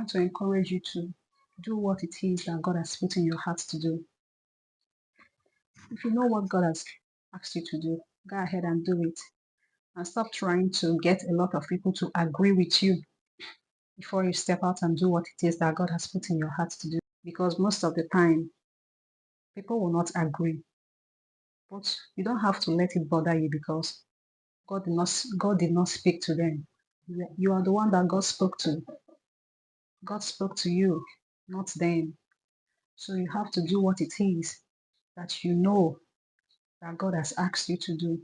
want to encourage you to do what it is that God has put in your heart to do. If you know what God has asked you to do, go ahead and do it. And stop trying to get a lot of people to agree with you before you step out and do what it is that God has put in your heart to do. Because most of the time, people will not agree. But you don't have to let it bother you because God did not speak to them. You are the one that God spoke to. God spoke to you, not them. So you have to do what it is that you know that God has asked you to do.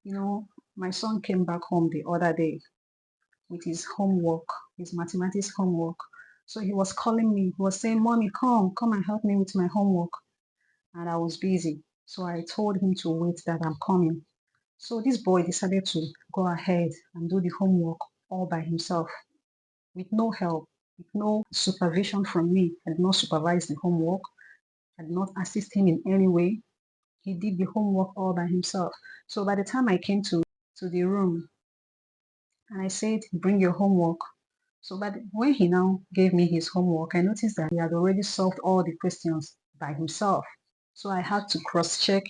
You know, my son came back home the other day with his homework, his mathematics homework. So he was calling me. He was saying, Mommy, come and help me with my homework. And I was busy. So I told him to wait, that I'm coming. So this boy decided to go ahead and do the homework all by himself with no help, with no supervision from me. I did not supervise the homework. I did not assist him in any way. He did the homework all by himself. So by the time I came to the room and I said, bring your homework. So but when he now gave me his homework, I noticed that he had already solved all the questions by himself. So I had to cross-check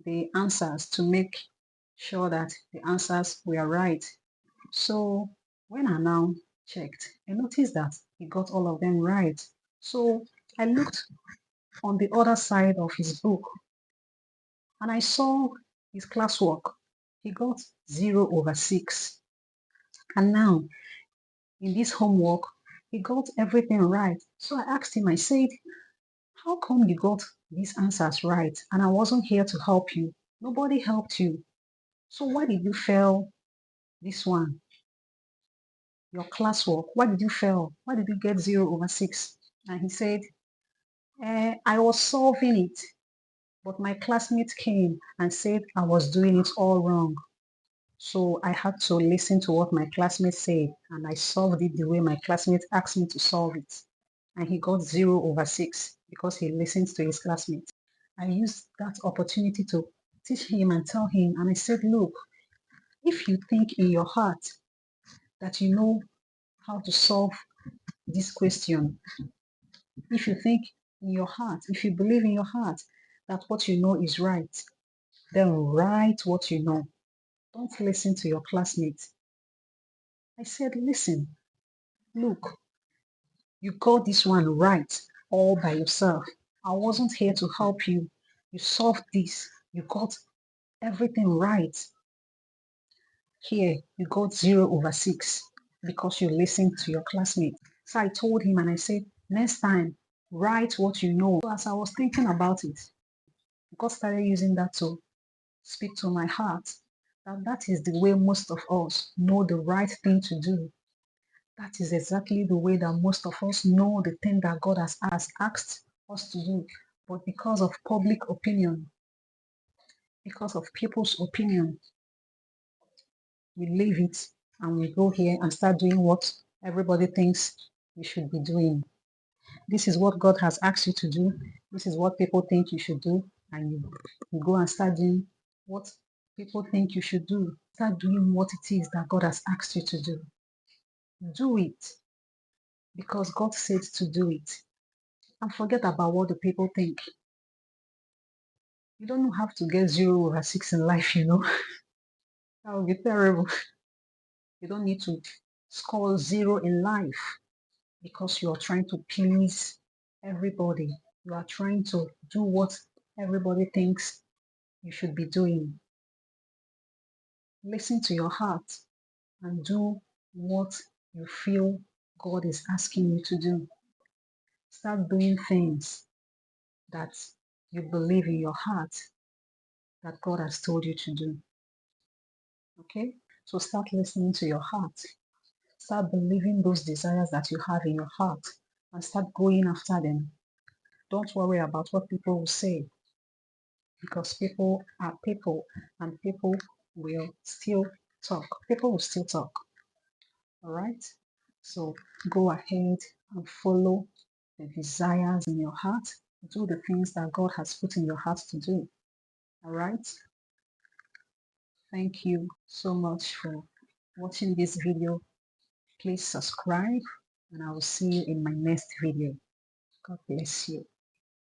the answers to make sure that the answers were right. So when I now checked, I noticed that he got all of them right. So I looked on the other side of his book and I saw his classwork. He got 0/6. And now in this homework, he got everything right. So I asked him, I said, how come you got these answers right? And I wasn't here to help you. Nobody helped you. So why did you fail this one? Your classwork. Why did you fail? Why did you get 0/6? And he said, I was solving it, but my classmate came and said I was doing it all wrong. So I had to listen to what my classmate said, and I solved it the way my classmate asked me to solve it. And he got 0/6 because he listens to his classmates. I used that opportunity to teach him and tell him, and I said, look, if you think in your heart that you know how to solve this question, if you think in your heart, if you believe in your heart that what you know is right, then write what you know. Don't listen to your classmates. I said, listen, look, you got this one right all by yourself. I wasn't here to help you. You solved this. You got everything right. Here, you got 0/6 because you listened to your classmates. So I told him and I said, next time, write what you know. So as I was thinking about it, God started using that to speak to my heart. That is the way most of us know the right thing to do. That is exactly the way that most of us know the thing that God has asked us to do. But because of public opinion, because of people's opinion, we leave it and we go here and start doing what everybody thinks we should be doing. This is what God has asked you to do. This is what people think you should do. And you go and start doing what people think you should do. Start doing what it is that God has asked you to do. Do it because God said to do it. And forget about what the people think. You don't have to get 0/6 in life, you know. That would be terrible. You don't need to score 0 in life because you are trying to please everybody. You are trying to do what everybody thinks you should be doing. Listen to your heart and do what you feel God is asking you to do. Start doing things that you believe in your heart that God has told you to do. Okay? So start listening to your heart. Start believing those desires that you have in your heart and start going after them. Don't worry about what people will say because people are people and people will still talk. People will still talk. All right? So go ahead and follow the desires in your heart. Do the things that God has put in your heart to do. All right? Thank you so much for watching this video. Please subscribe and I will see you in my next video. God bless you.